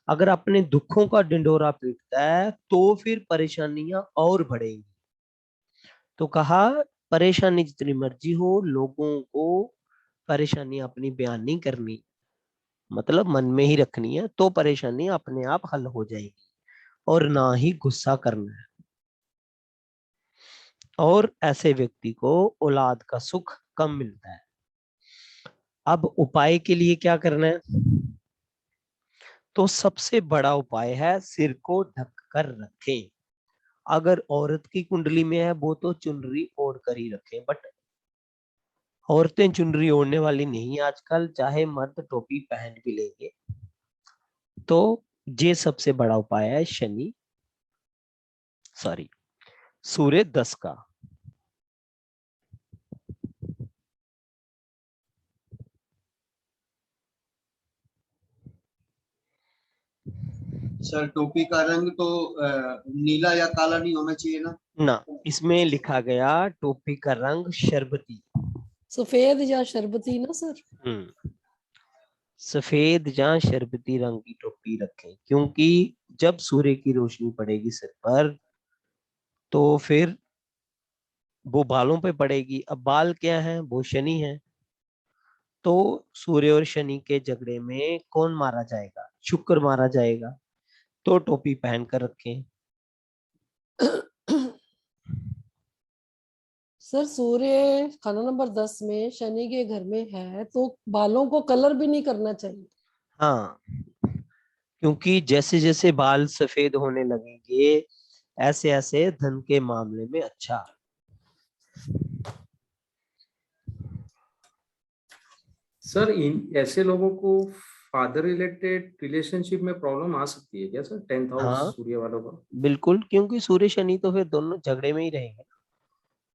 अगर अपने दुखों का ढिंढोरा पीटता है तो फिर परेशानियां और बढ़ेंगी। तो कहा, परेशानी जितनी मर्जी हो, लोगों को परेशानी अपनी बयान नहीं करनी, मतलब मन में ही रखनी है, तो परेशानी अपने आप हल हो जाएगी। और ना ही गुस्सा करना है। और ऐसे व्यक्ति को औलाद का सुख कम मिलता है। अब उपाय के लिए क्या करना है? तो सबसे बड़ा उपाय है, सिर को ढक कर रखें। अगर औरत की कुंडली में है वो तो चुनरी ओढ़ कर ही रखें, बट औरतें चुनरी ओढ़ने वाली नहीं आजकल, चाहे मर्द टोपी पहन भी लेंगे। तो ये सबसे बड़ा उपाय है शनि, सॉरी, सूर्य 10 का। सर टोपी का रंग तो नीला या काला नहीं होना चाहिए ना? ना, इसमें लिखा गया टोपी का रंग शरबती। सफेद या शरबती ना सर? सफेद या शरबती रंग की टोपी रखें, क्योंकि जब सूर्य की रोशनी पड़ेगी सिर पर तो फिर वो बालों पे पड़ेगी। अब बाल क्या है, वो शनि है। तो सूर्य और शनि के झगड़े में कौन मारा जाएगा? शुक्र मारा जाएगा। तो टोपी पहन कर रखें। सर सूर्य खाना नंबर 10 में शनि के घर में है तो बालों को कलर भी नहीं करना चाहिए। हाँ, क्योंकि जैसे जैसे बाल सफेद होने लगेंगे, ऐसे ऐसे धन के मामले में अच्छा। सर इन ऐसे लोगों को फादर रिलेटेड रिलेशनशिप में प्रॉब्लम आ सकती है क्या सर 10th हाउस हाँ सूर्य वालों का? बिल्कुल, क्योंकि सूर्य शनि तो फिर दोनों झगड़े में ही रहेंगे,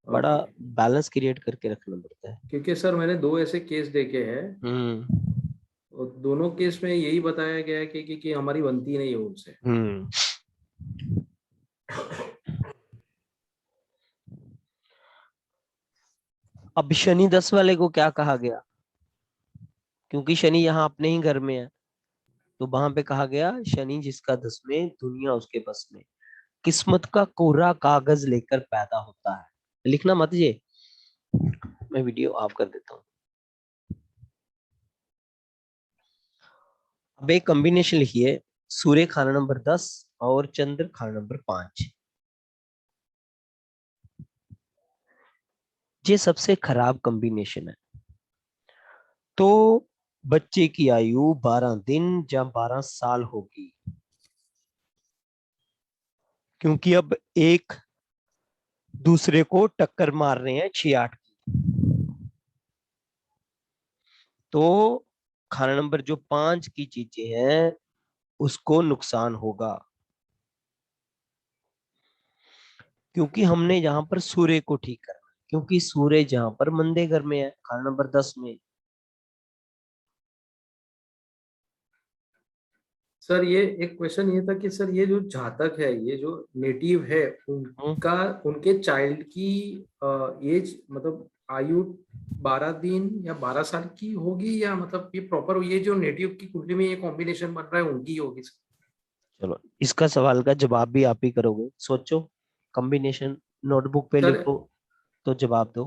बड़ा ओके, बैलेंस क्रिएट करके रखना पड़ता है। क्योंकि सर मैंने 2 ऐसे केस देखे हैं और दोनों केस में यही बताया गया है कि हमारी बनती नहीं है उनसे। अब शनि 10 वाले को क्या कहा गया, क्योंकि शनि यहाँ अपने ही घर में है, तो वहां पे कहा गया शनि जिसका 10 में, दुनिया उसके बस में, किस्मत का कोरा कागज लेकर पैदा होता है। लिखना मत ये, मैं वीडियो ऑफ कर देता हूँ। अब एक कॉम्बिनेशन लिखिए, सूर्य खाना नंबर 10 और चंद्र खाना नंबर 5। ये सबसे खराब कॉम्बिनेशन है। तो बच्चे की आयु 12 दिन या 12 साल होगी, क्योंकि अब एक दूसरे को टक्कर मार रहे हैं 6-8 की। तो खाना नंबर जो 5 की चीजें हैं उसको नुकसान होगा, क्योंकि हमने यहाँ पर सूर्य को ठीक करना, क्योंकि सूर्य जहां पर मंदे घर में है, खाना नंबर 10 में। सर ये एक क्वेश्चन ये था कि सर ये जो जातक है, ये जो नेटिव है, हम्म, उनका उनके चाइल्ड की एज मतलब आयु 12 दिन या 12 साल की होगी, या मतलब ये प्रॉपर ये जो नेटिव की कुंडली में ये कॉम्बिनेशन बन रहा है उनकी होगी सर? चलो इसका सवाल का जवाब भी आप ही करोगे, सोचो, कॉम्बिनेशन नोटबुक पे सर लिखो तो जवाब दो।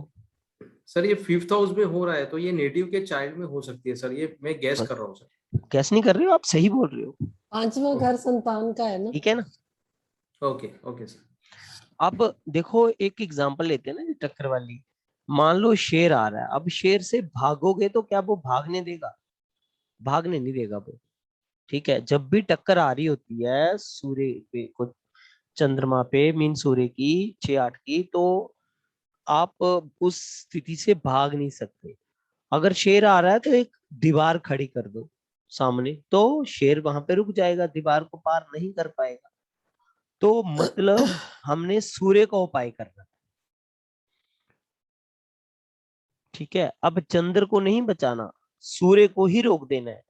सर ये 5th हाउस में हो रहा है तो ये नेटिव के चाइल्ड में हो सकती है सर, ये मैं गैस कर रहा हूँ सर। कैसे नहीं कर रहे हो, आप सही बोल रहे हो। 5वां घर संतान का है ना। ठीक है ना। Okay okay sir. अब देखो एक एग्जांपल लेते हैं ना, ये टक्कर वाली। मान लो शेर आ रहा है, अब शेर से भागोगे तो क्या वो भागने देगा? भागने नहीं देगा वो। ठीक है, जब भी टक्कर आ रही होती है सूर्य पे को चंद्रमा पे, मीन सूर्य की 6-8 की, तो आप उस स्थिति से भाग नहीं सकते। अगर शेर आ रहा है तो एक दीवार खड़ी कर दो सामने, तो शेर वहां पे रुक जाएगा, दीवार को पार नहीं कर पाएगा। तो मतलब हमने सूर्य का उपाय करना। ठीक है, अब चंद्र को नहीं बचाना, सूर्य को ही रोक देना है।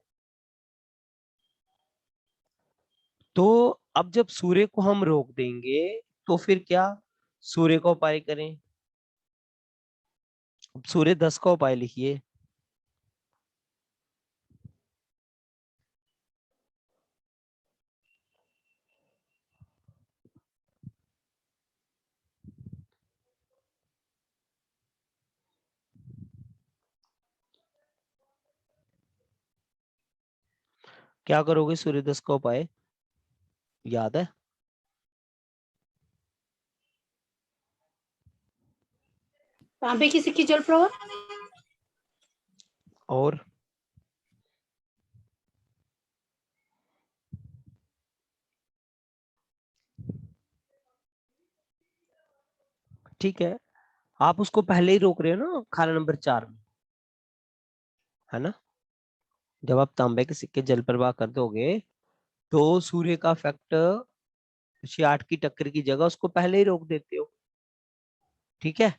तो अब जब सूर्य को हम रोक देंगे तो फिर क्या, सूर्य का उपाय करें। अब सूर्य 10 का उपाय लिखिए। क्या करोगे सूर्य 10 का उपाय, याद है? तांबे की सिक्की जल प्रवाह। और ठीक है, आप उसको पहले ही रोक रहे हो ना खाना नंबर 4 में, है ना। जब आप तांबे के सिक्के जल प्रवाह कर दोगे तो सूर्य का इफेक्ट 6-8 की टक्कर की जगह उसको पहले ही रोक देते हो। ठीक है,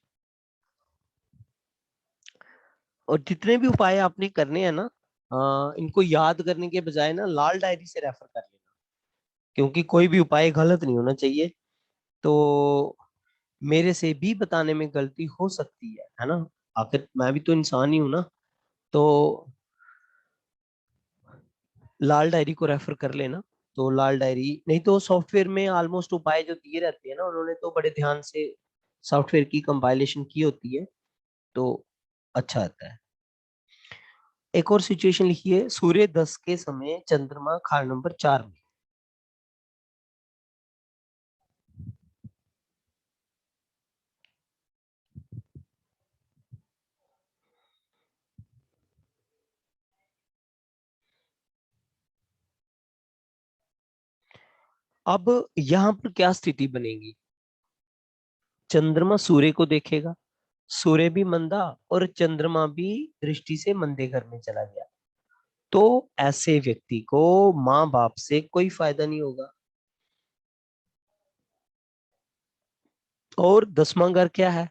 और जितने भी उपाय आपने करने हैं ना, इनको याद करने के बजाय ना लाल डायरी से रेफर कर लेना, क्योंकि कोई भी उपाय गलत नहीं होना चाहिए। तो मेरे से भी बताने में गलती हो सकती है ना, आखिर मैं भी तो इंसान ही हूं ना। तो लाल डायरी को रेफर कर लेना। तो लाल डायरी नहीं तो सॉफ्टवेयर में ऑलमोस्ट उपाय जो दिए रहते हैं ना, उन्होंने तो बड़े ध्यान से सॉफ्टवेयर की कंपाइलेशन की होती है, तो अच्छा आता है। एक और सिचुएशन लिखिए, सूर्य 10 के समय चंद्रमा खाना नंबर 4 में। अब यहां पर क्या स्थिति बनेगी, चंद्रमा सूर्य को देखेगा, सूर्य भी मंदा और चंद्रमा भी दृष्टि से मंदे घर में चला गया। तो ऐसे व्यक्ति को माँ बाप से कोई फायदा नहीं होगा। और 10वां घर क्या है?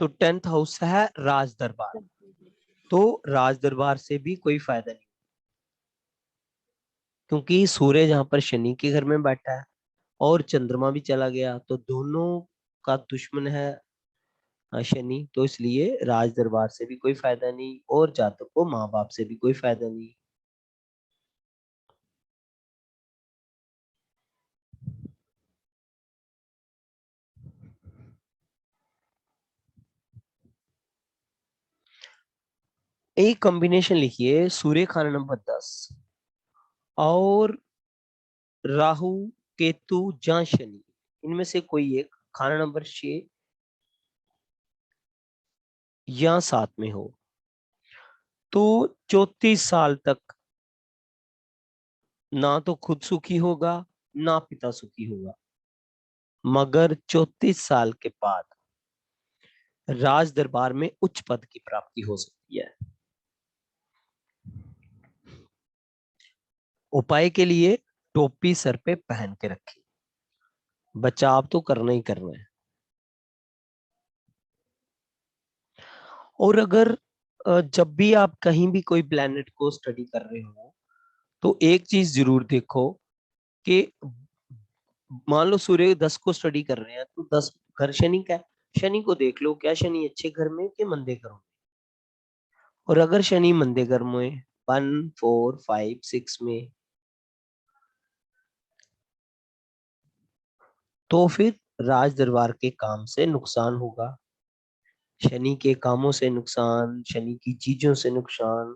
तो 10th हाउस है राज दरबार। तो राज दरबार से भी कोई फायदा नहीं, क्योंकि सूर्य जहां पर शनि के घर में बैठा है और चंद्रमा भी चला गया, तो दोनों का दुश्मन है शनि। तो इसलिए राज दरबार से भी कोई फायदा नहीं और जातक को माँ बाप से भी कोई फायदा नहीं। एक कॉम्बिनेशन लिखिए, सूर्य खाना नंबर 10 और राहु केतु या शनि, इनमें से कोई एक खाना नंबर 6 या 7 में हो तो 34 साल तक ना तो खुद सुखी होगा ना पिता सुखी होगा। मगर 34 साल के बाद राज दरबार में उच्च पद की प्राप्ति हो सकती है। उपाय के लिए टोपी सर पे पहन के रखें, बचाव तो करना ही करना है। और अगर जब भी आप कहीं भी कोई प्लेनेट को स्टडी कर रहे हो तो एक चीज जरूर देखो कि मान लो सूर्य 10 को स्टडी कर रहे हैं तो 10 घर शनि का है, शनि को देख लो क्या शनि अच्छे घर में कि मंदे घर में। और अगर शनि मंदे घर में 1 4 5 6 में, तो फिर राज दरबार के काम से नुकसान होगा, शनि के कामों से नुकसान, शनि की चीजों से नुकसान,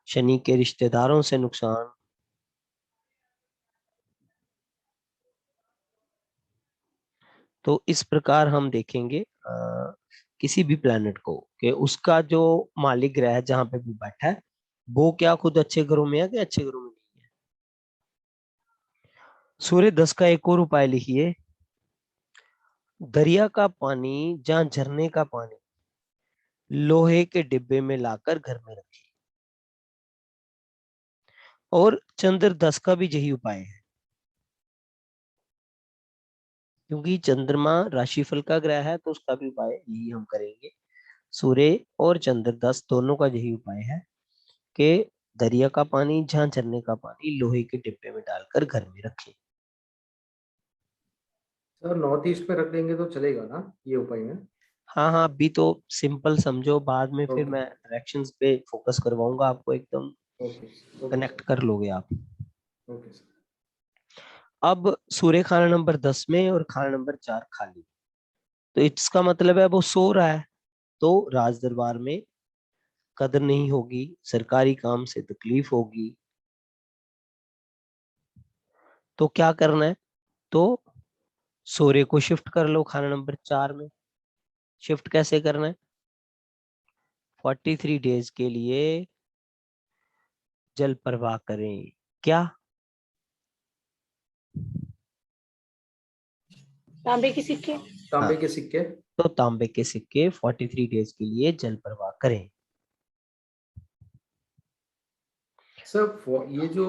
शनि के रिश्तेदारों से नुकसान। तो इस प्रकार हम देखेंगे किसी भी प्लेनेट को कि उसका जो मालिक ग्रह है जहां पे वो बैठा है वो क्या खुद अच्छे घरों में है कि अच्छे घरों में नहीं है। सूर्य 10 का एक और उपाय लिखिए, दरिया का पानी जहां झरने का पानी लोहे के डिब्बे में लाकर घर में रखें। और चंद्र 10 का भी यही उपाय है, क्योंकि चंद्रमा राशिफल का ग्रह है तो उसका भी उपाय यही हम करेंगे। सूर्य और चंद्र 10 दोनों का यही उपाय है कि दरिया का पानी जहां झरने का पानी लोहे के डिब्बे में डालकर घर में रखें। सर नॉर्थ ईस्ट में रख देंगे तो चलेगा ना ये उपाय में? हाँ हाँ, अभी तो सिंपल समझो, बाद में फिर ओके मैं डायरेक्शंस पे फोकस करवाऊंगा आपको, एकदम ओके ओके कनेक्ट सर कर लोगे आप। Okay sir. अब सूर्य खाना नंबर 10 में और खाना नंबर 4 खाली, तो इसका मतलब है वो सो रहा है, तो राज दरबार में कदर नहीं होगी, सरकारी काम से तकलीफ होगी। तो क्या करना है? तो सूर्य को शिफ्ट कर लो खाना नंबर 4 में। शिफ्ट कैसे करना है? 43 डेज के लिए जल प्रवाह करें। क्या? तांबे के सिक्के। तांबे हाँ, के सिक्के। तो तांबे के सिक्के 43 डेज के लिए जल प्रवाह करें। सर ये जो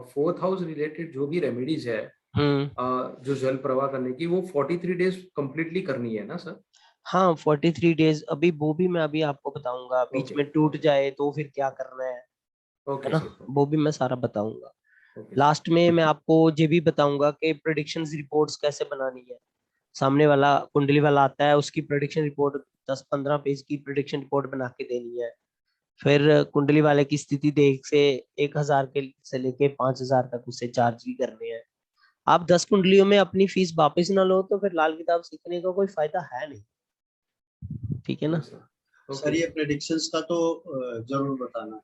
4th हाउस रिलेटेड जो भी रेमेडीज है जो जल प्रवाह करने की, वो 43 डेज कंप्लीटली करनी है ना सर? हाँ, 43 डेज, अभी वो भी मैं अभी आपको बताऊंगा, बीच ओके में टूट जाए तो फिर क्या करना है ओके ना, सर वो भी मैं सारा बताऊंगा। ओके सर लास्ट में मैं आपको ये भी बताऊंगा कि प्रेडिक्शंस रिपोर्ट्स कैसे बनानी है। सामने वाला कुंडली वाला आता है, उसकी प्रेडिक्शन रिपोर्ट 10-15 पेज की प्रेडिक्शन रिपोर्ट बना के देनी है। फिर कुंडली वाले की स्थिति देख से 1000 के से लेके 5000 तक उससे चार्ज भी करने हैं। आप 10 कुंडलियों में अपनी फीस वापस ना लो तो फिर लाल किताब सीखने का कोई फायदा है नहीं। ठीक है ना? सर ये प्रेडिक्शंस का तो जरूर बताना।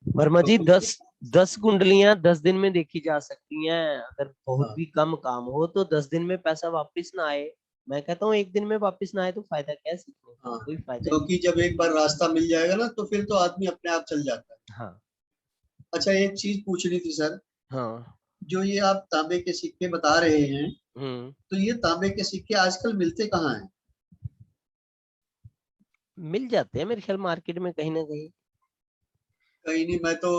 वर्मा जी, क्योंकि 10 कुंडलियां 10 दिन में देखी जा सकती हैं। अगर बहुत हाँ, भी कम काम हो तो 10 दिन में पैसा वापस ना आए, मैं कहता हूँ एक दिन में वापस ना आए तो फायदा क्या है सीखने का? हाँ, कोई फायदा नहीं। क्योंकि जब एक बार रास्ता मिल जाएगा ना तो फिर तो आदमी अपने आप चल जाता है। हाँ अच्छा एक चीज पूछनी थी सर, हाँ। जो ये आप तांबे के सिक्के बता रहे हैं, हम्म। तो ये तांबे के सिक्के आजकल मिलते कहाँ हैं? मिल जाते हैं मेरे ख्याल मार्केट में कहीं ना कहीं। कहीं नहीं, मैं तो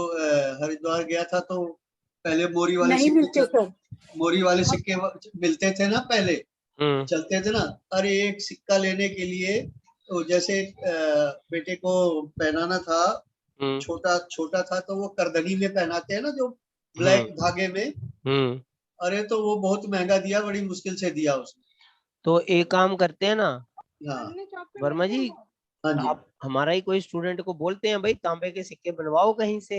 हरिद्वार गया था तो पहले मोरी वाले नहीं मिलते सर। मोरी वाले सिक्के मिलते थे ना पहले, चलते थे ना। अरे एक सिक्का लेने के लिए तो जैसे बेटे को पहनाना था, छोटा छोटा था तो वो करदनी में पहनाते हैं ना, जो ब्लैक धागे में। अरे तो वो बहुत महंगा दिया, बड़ी मुश्किल से दिया उसने। तो एक काम करते हैं ना हाँ वर्मा जी, हाँ जी, आप हमारा ही कोई स्टूडेंट को बोलते हैं भाई तांबे के सिक्के बनवाओ कहीं से,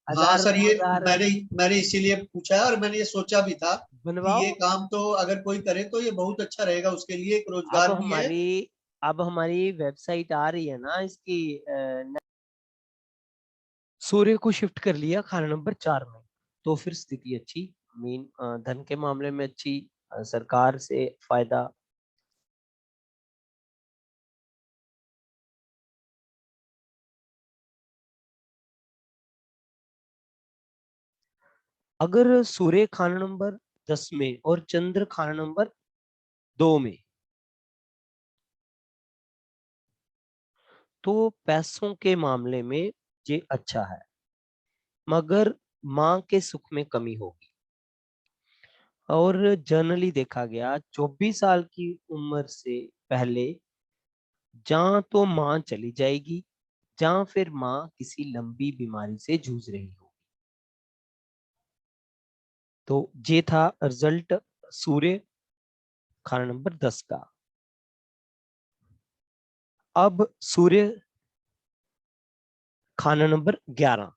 हाँ सर, ये 1000-2000 मैंने इसीलिए पूछा है, और मैंने ये सोचा भी था कि बनवाओ। ये काम तो अगर कोई करे तो ये बहुत अच्छा रहेगा, उसके लिए एक अब रोजगार भी है। हमारी वेबसाइट आ रही है ना इसकी, सूर्य को शिफ्ट कर लिया खाना नंबर 4 में, तो फिर स्थिति अच्छी, मीन धन के मामले में अच्छी, सरकार से फायदा। अगर सूर्य खाना नंबर 10 में और चंद्र खाना नंबर 2 में, तो पैसों के मामले में ये अच्छा है, मगर मां के सुख में कमी होगी। और जनरली देखा गया 24 साल की उम्र से पहले जहां तो मां चली जाएगी, जहां फिर मां किसी लंबी बीमारी से जूझ रही होगी। तो ये था रिजल्ट सूर्य खाना नंबर 10 का। अब सूर्य खाना नंबर 11।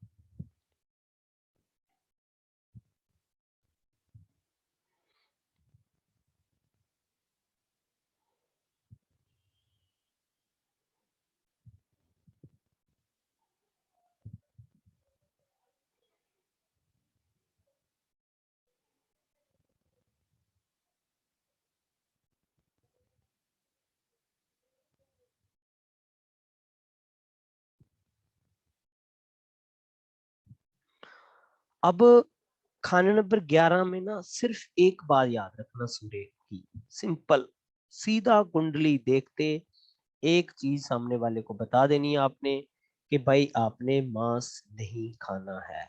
अब खाना नंबर 11 में ना सिर्फ एक बात याद रखना सूर्य की, सिंपल, सीधा कुंडली देखते एक चीज सामने वाले को बता देनी है आपने कि भाई आपने मांस नहीं खाना है।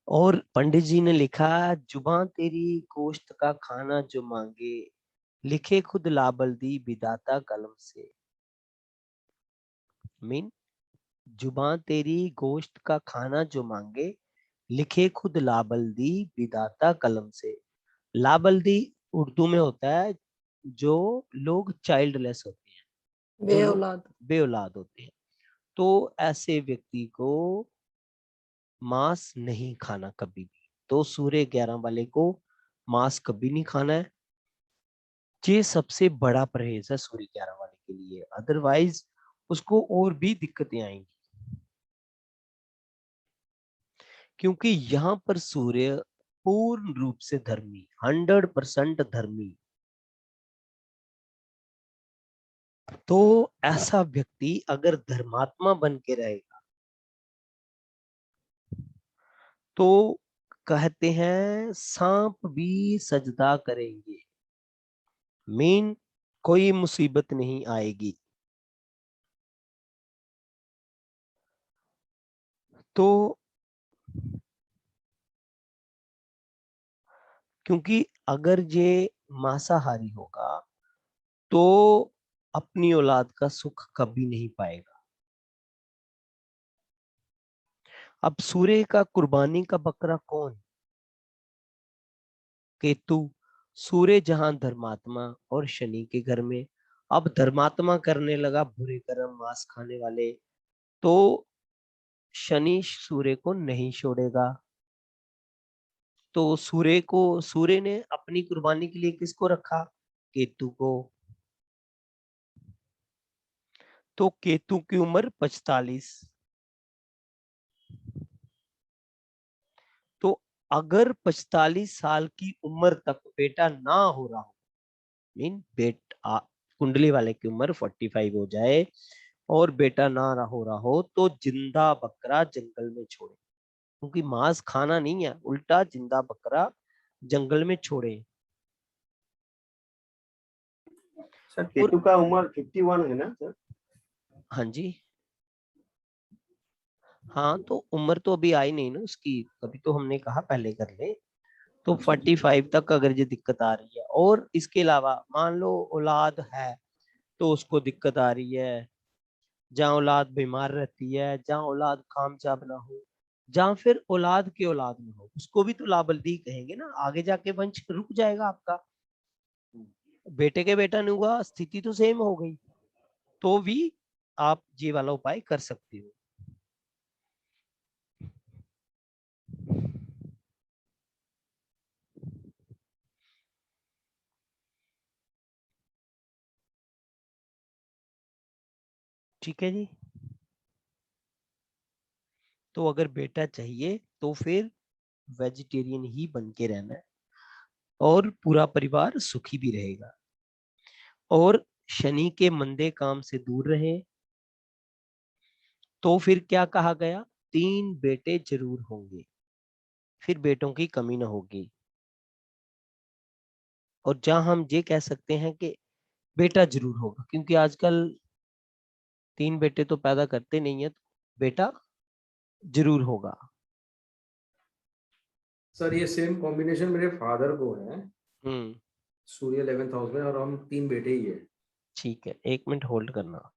और पंडित जी ने लिखा, जुबान तेरी गोश्त का खाना जो मांगे, लिखे खुद लाबल्दी विदाता कलम से। मीन जुबान तेरी गोश्त का खाना जो मांगे, लिखे खुद लाबल्दी विदाता कलम से। लाबल्दी उर्दू में होता है जो लोग चाइल्डलेस होते हैं, जो लोग बेऔलाद। बेऔलाद होते हैं, तो ऐसे व्यक्ति को मांस नहीं खाना कभी भी। तो सूर्य 11 वाले को मांस कभी नहीं खाना है। ये सबसे बड़ा परहेज है सूर्य 11 वाले के लिए, अदरवाइज उसको और भी दिक्कतें आएंगी, क्योंकि यहाँ पर सूर्य पूर्ण रूप से धर्मी, 100% धर्मी। तो ऐसा व्यक्ति अगर धर्मात्मा बन के रहेगा तो कहते हैं सांप भी सजदा करेंगे, मीन कोई मुसीबत नहीं आएगी। तो क्योंकि अगर ये मांसाहारी होगा तो अपनी औलाद का सुख कभी नहीं पाएगा। अब सूर्य का कुर्बानी का बकरा कौन? केतु। सूर्य जहां धर्मात्मा और शनि के घर में, अब धर्मात्मा करने लगा बुरे कर्म, मांस खाने वाले, तो शनि सूर्य को नहीं छोड़ेगा। तो सूर्य ने अपनी कुर्बानी के लिए किसको रखा? केतु को। तो केतु की उम्र 45। तो अगर 45 साल की उम्र तक बेटा ना हो रहा हो, मीन कुंडली वाले की उम्र 45 हो जाए और बेटा ना हो रहा हो, तो जिंदा बकरा जंगल में छोड़े, क्योंकि मांस खाना नहीं है, उल्टा जिंदा बकरा जंगल में छोड़े। सर केतु का उम्र 51 है ना सर? हाँ जी, हाँ तो उम्र तो अभी आई नहीं ना उसकी, तभी तो हमने कहा पहले कर ले। तो 45 तक अगर ये दिक्कत आ रही है, और इसके अलावा मान लो औलाद है तो उसको दिक्कत आ रही है, जहाँ औलाद बीमार रहती है, जहाँ औलाद कामयाब ना हो, जहाँ फिर औलाद की औलाद ना हो, उसको भी तो लाबल्दी कहेंगे ना, आगे जाके वंश रुक जाएगा आपका। बेटे के बेटा नहीं हुआ, स्थिति तो सेम हो गई, तो भी आप ये वाला उपाय कर सकते हो। ठीक है जी। तो अगर बेटा चाहिए तो फिर वेजिटेरियन ही बन के रहना है, और पूरा परिवार सुखी भी रहेगा, और शनि के मंदे काम से दूर रहे। तो फिर क्या कहा गया, 3 बेटे जरूर होंगे, फिर बेटों की कमी ना होगी। और जहां हम ये कह सकते हैं कि बेटा जरूर होगा, क्योंकि आजकल 3 बेटे तो पैदा करते नहीं है, तो बेटा जरूर होगा। सर ये सेम कॉम्बिनेशन मेरे फादर को है, हम्म, सूर्य 11th हाउस में, और हम 3 बेटे ही है। ठीक है, 1 मिनट होल्ड करना।